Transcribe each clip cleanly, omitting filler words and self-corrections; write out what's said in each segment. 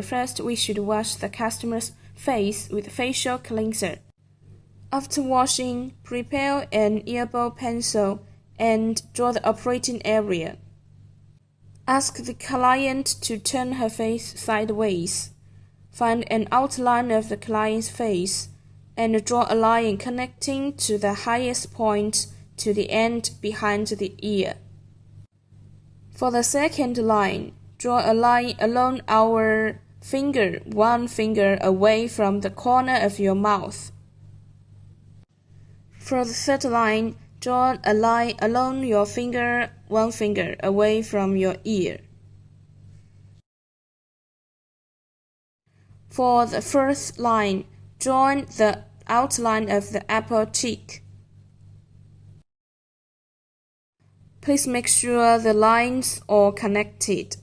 First, we should wash the customer's face with facial cleanser. After washing, prepare an airball pencil and draw the operating area. Ask the client to turn her face sideways. Find an outline of the client's face and draw a line connecting to the highest point to the end behind the ear. For the second line, draw a line along our finger, one finger away from the corner of your mouth. For the third line, draw a line along your finger, one finger away from your ear. For the fourth line, draw the outline of the upper cheek. Please make sure the lines are connected.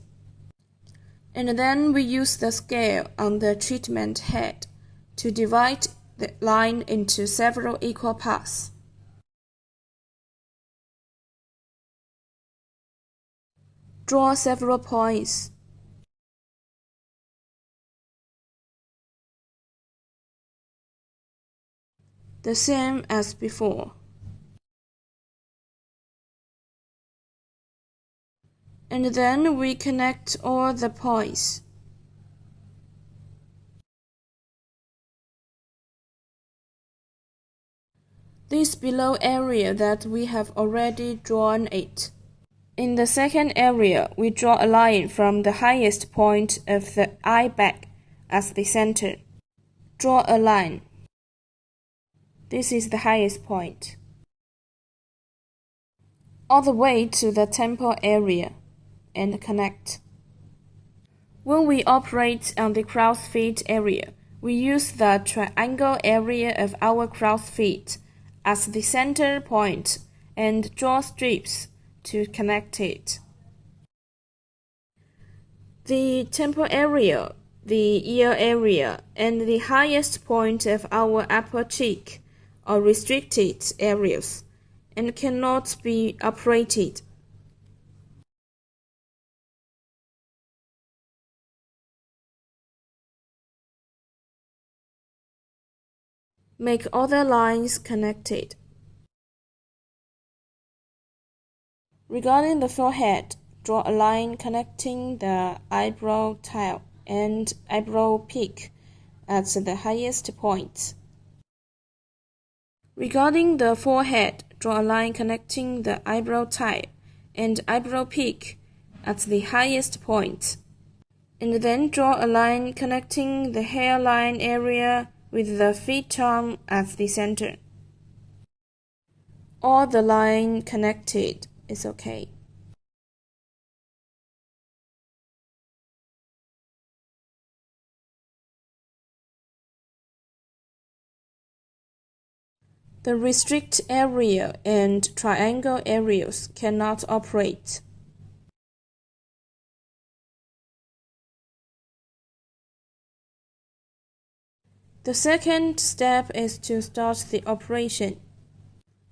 And then we use the scale on the treatment head to divide the line into several equal parts. Draw several points. The same as before. And then we connect all the points. This below area that we have already drawn it. In the second area, we draw a line from the highest point of the eye bag as the center. Draw a line. This is the highest point. All the way to the temple area and connect. When we operate on the crow's feet area, we use the triangle area of our crow's feet as the center point and draw strips to connect it. The temple area, the ear area, and the highest point of our upper cheek are restricted areas and cannot be operated. Make other lines connected. Regarding the forehead, draw a line connecting the eyebrow tile and eyebrow peak at the highest point. Regarding the forehead, draw a line connecting the eyebrow tile and eyebrow peak at the highest point. And then draw a line connecting the hairline area with the feet tongue at the center. All the line connected is okay. The restrict area and triangle areas cannot operate. The second step is to start the operation.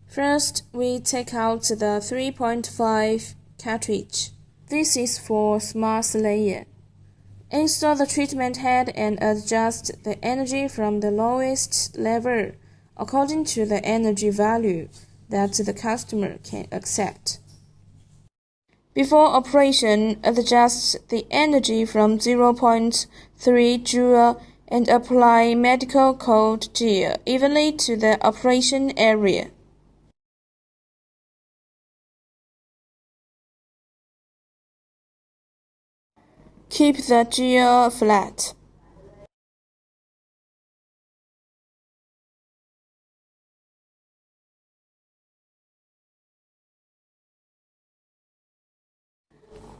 First, we take out the 3.5 cartridge. This is for smart layer. Install the treatment head and adjust the energy from the lowest level according to the energy value that the customer can accept. Before operation, adjust the energy from 0.3 joule and apply medical cold gel evenly to the operation area. Keep the gel flat.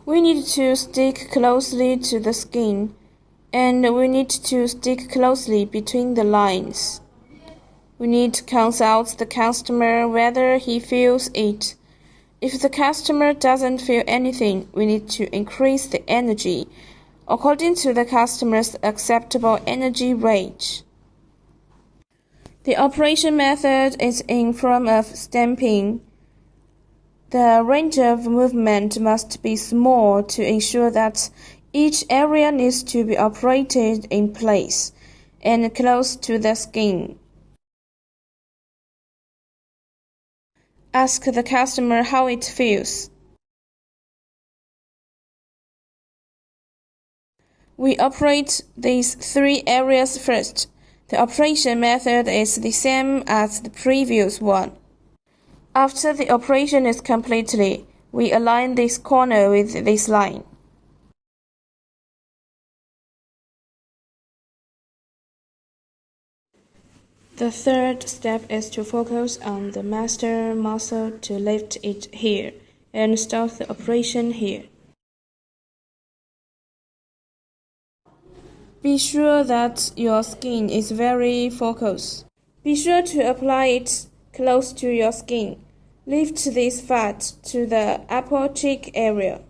We need to stick closely to the skin, and we need to stick closely between the lines. We need to consult the customer whether he feels it. If the customer doesn't feel anything, we need to increase the energy according to the customer's acceptable energy range. The operation method is in form of stamping. The range of movement must be small to ensure that Each area needs to be operated in place and close to the skin. Ask the customer how it feels. We operate these 3 areas first. The operation method is the same as the previous one. After the operation is completely, we align this corner with this line. The third step is to focus on the master muscle to lift it here and start the operation here. Be sure that your skin is very focused. Be sure to apply it close to your skin. Lift this fat to the upper cheek area.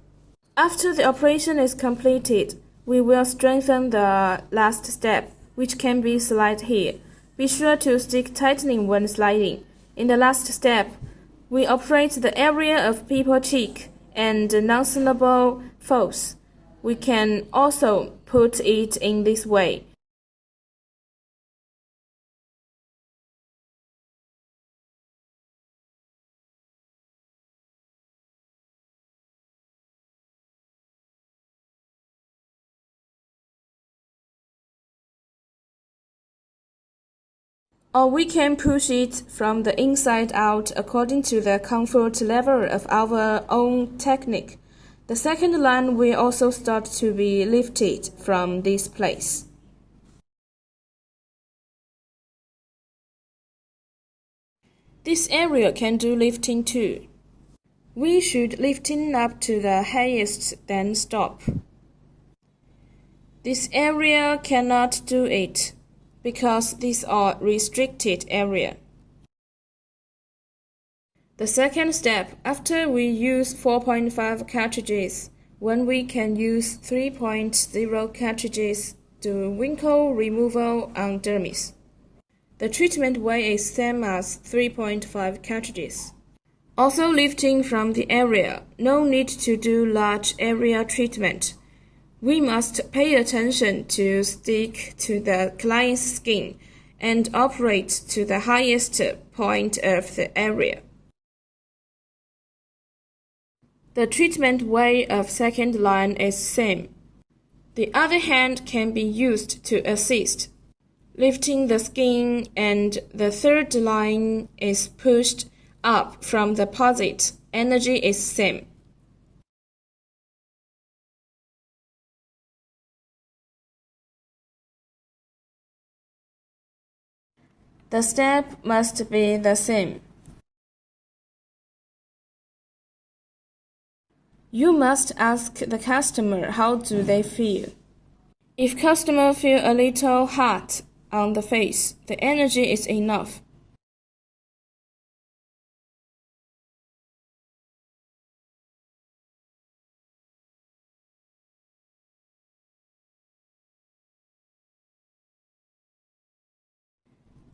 After the operation is completed, we will strengthen the last step, which can be slide here. Be sure to stick tightening when sliding. In the last step, we operate the area of people cheek and non-scenable folds. We can also put it in this way. Or we can push it from the inside out according to the comfort level of our own technique. The second line will also start to be lifted from this place. This area can do lifting too. We should lifting up to the highest, then stop. This area cannot do it, because these are restricted area. The second step, after we use 4.5 cartridges, when we can use 3.0 cartridges to wrinkle removal on dermis. The treatment way is same as 3.5 cartridges. Also lifting from the area, no need to do large area treatment. We must pay attention to stick to the client's skin and operate to the highest point of the area. The treatment way of second line is same. The other hand can be used to assist, lifting the skin, and the third line is pushed up from the posit. Energy is same. The step must be the same. You must ask the customer how do they feel. If customer feel a little hot on the face, the energy is enough.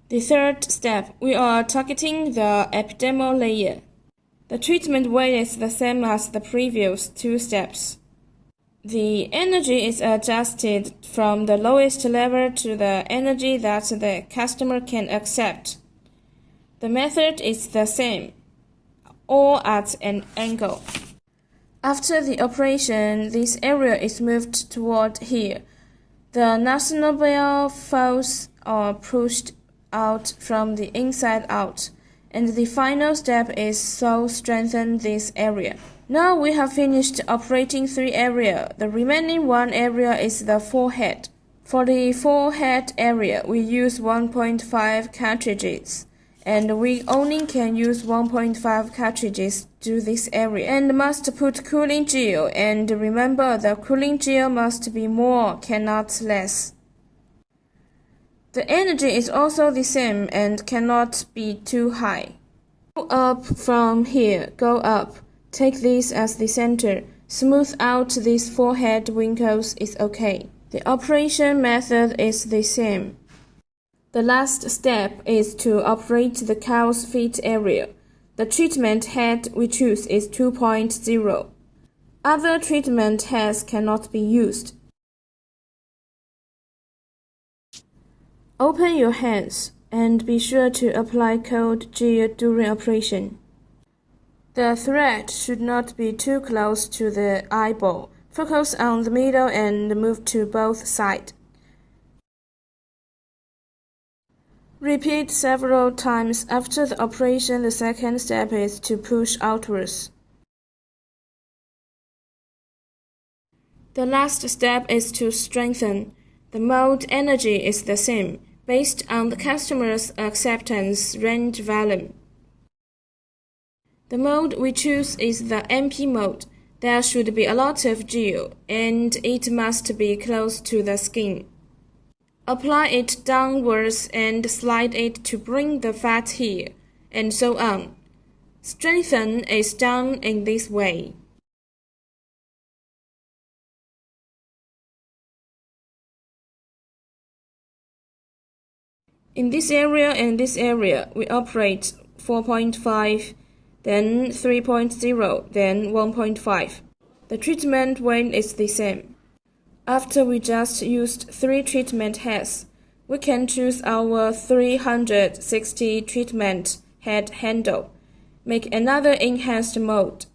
The third step, we are targeting the epidermal layer. The treatment way is the same as the previous 2 steps. The energy is adjusted from the lowest level to the energy that the customer can accept. The method is the same, all at an angle. After the operation, this area is moved toward here. The national folds are pushed out from the inside out, and the final step is to strengthen this area. Now we have finished operating 3 areas. The remaining 1 area is the forehead. For the forehead area, we use 1.5 cartridges, and we only can use 1.5 cartridges to this area, and must put cooling gel, and remember the cooling gel must be more, cannot less. The energy is also the same and cannot be too high. Go up from here, go up. Take this as the center. Smooth out these forehead wrinkles is okay. The operation method is the same. The last step is to operate the cow's feet area. The treatment head we choose is 2.0. Other treatment heads cannot be used. Open your hands and be sure to apply cold gel during operation. The thread should not be too close to the eyeball. Focus on the middle and move to both sides. Repeat several times after the operation. The second step is to push outwards. The last step is to strengthen. The mold energy is the same, based on the customer's acceptance range volume. The mold we choose is the MP mold. There should be a lot of gel, and it must be close to the skin. Apply it downwards and slide it to bring the fat here, and so on. Strengthen is done in this way. In this area and this area, we operate 4.5, then 3.0, then 1.5. The treatment weight is the same. After we just used 3 treatment heads, we can choose our 360 treatment head handle. Make another enhanced mold.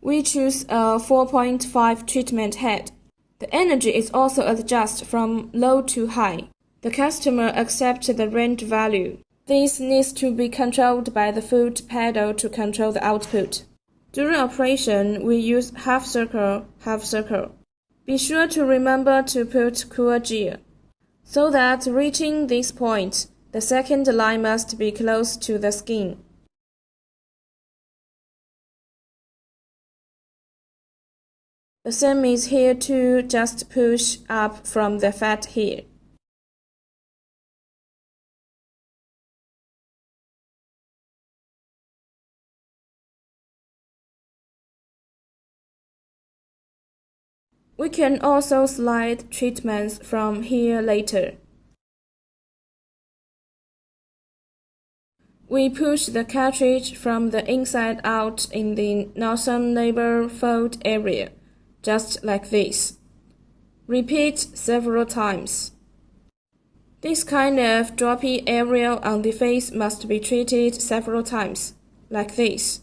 We choose a 4.5 treatment head. The energy is also adjusted from low to high. The customer accepts the range value. This needs to be controlled by the foot pedal to control the output. During operation, we use half circle, half circle. Be sure to remember to put cool gel, so that reaching this point, the second line must be close to the skin. The same is here too, just push up from the fat here. We can also slide treatments from here later. We push the cartridge from the inside out in the nozzle neighbor fold area, just like this. Repeat several times. This kind of droppy area on the face must be treated several times, like this.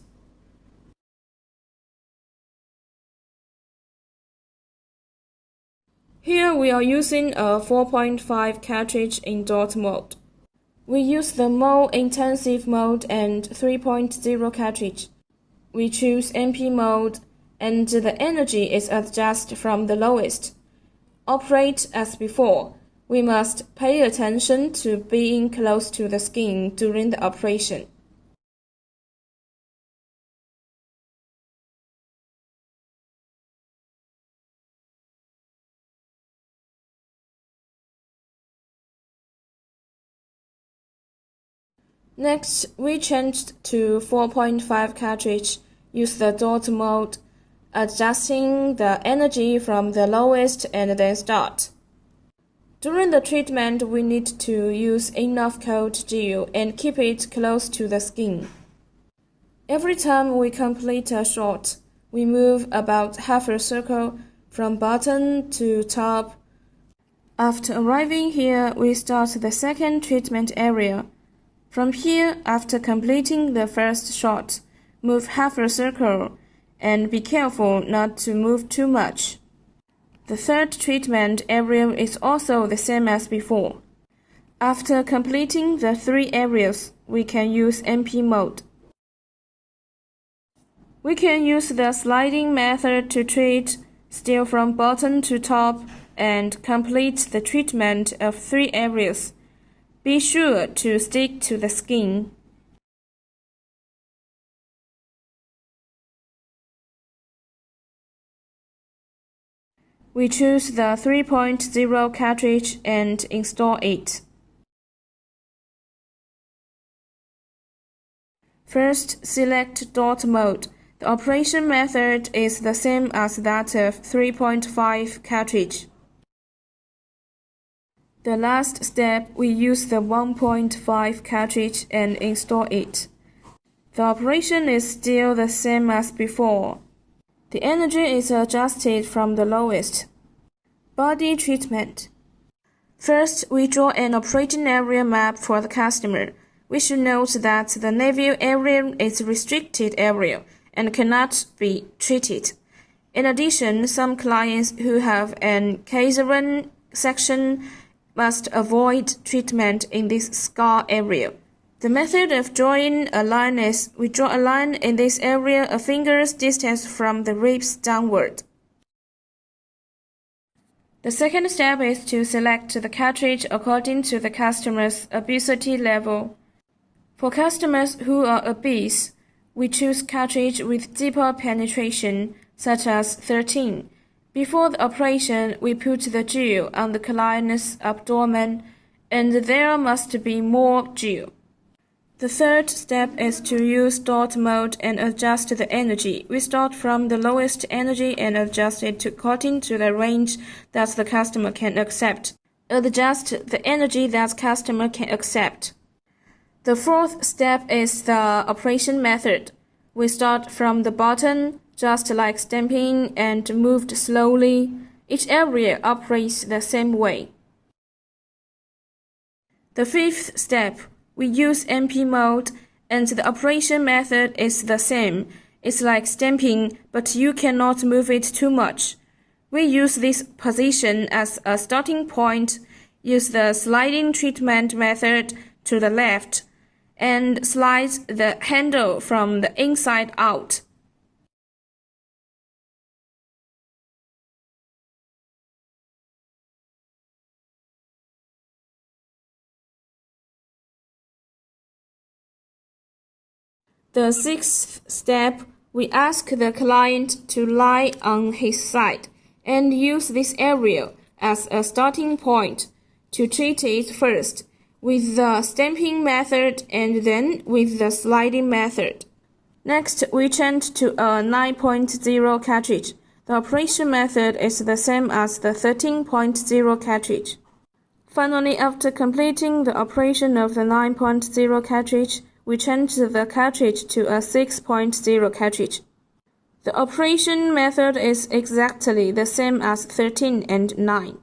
Here we are using a 4.5 cartridge in dot mold. We use the more intensive mode and 3.0 cartridge. We choose MP mode and the energy is adjusted from the lowest. Operate as before. We must pay attention to being close to the skin during the operation. Next, we changed to 4.5 cartridge. Use the dot mode, adjusting the energy from the lowest and then start. During the treatment, we need to use enough cold gel and keep it close to the skin. Every time we complete a shot, we move about half a circle from bottom to top. After arriving here, we start the second treatment area. From here, after completing the first shot, move half a circle and be careful not to move too much. The third treatment area is also the same as before. After completing the 3 areas, we can use MP mode. We can use the sliding method to treat, still from bottom to top, and complete the treatment of 3 areas. Be sure to stick to the skin. We choose the 3.0 cartridge and install it. First, select dot mode. The operation method is the same as that of 3.5 cartridge. The last step, we use the 1.5 cartridge and install it. The operation is still the same as before. The energy is adjusted from the lowest. Body treatment. First, we draw an operating area map for the customer. We should note that the navel area is a restricted area and cannot be treated. In addition, some clients who have an caesarean section must avoid treatment in this scar area. The method of drawing a line is we draw a line in this area a finger's distance from the ribs downward. The second step is to select the cartridge according to the customer's obesity level. For customers who are obese, we choose cartridge with deeper penetration, such as 13. Before the operation, we put the gel on the client's abdomen, and there must be more gel. The third step is to use dot mode and adjust the energy. We start from the lowest energy and adjust it according to the range that the customer can accept. Adjust the energy that customer can accept. The fourth step is the operation method. We start from the bottom, just like stamping, and moved slowly. Each area operates the same way. The fifth step, we use MP mode, and the operation method is the same. It's like stamping, but you cannot move it too much. We use this position as a starting point, use the sliding treatment method to the left, and slide the handle from the inside out. The sixth step, we ask the client to lie on his side and use this area as a starting point to treat it first with the stamping method and then with the sliding method. Next, we change to a 9.0 cartridge. The operation method is the same as the 13.0 cartridge. Finally, after completing the operation of the 9.0 cartridge, we change the cartridge to a 6.0 cartridge. The operation method is exactly the same as 13 and 9.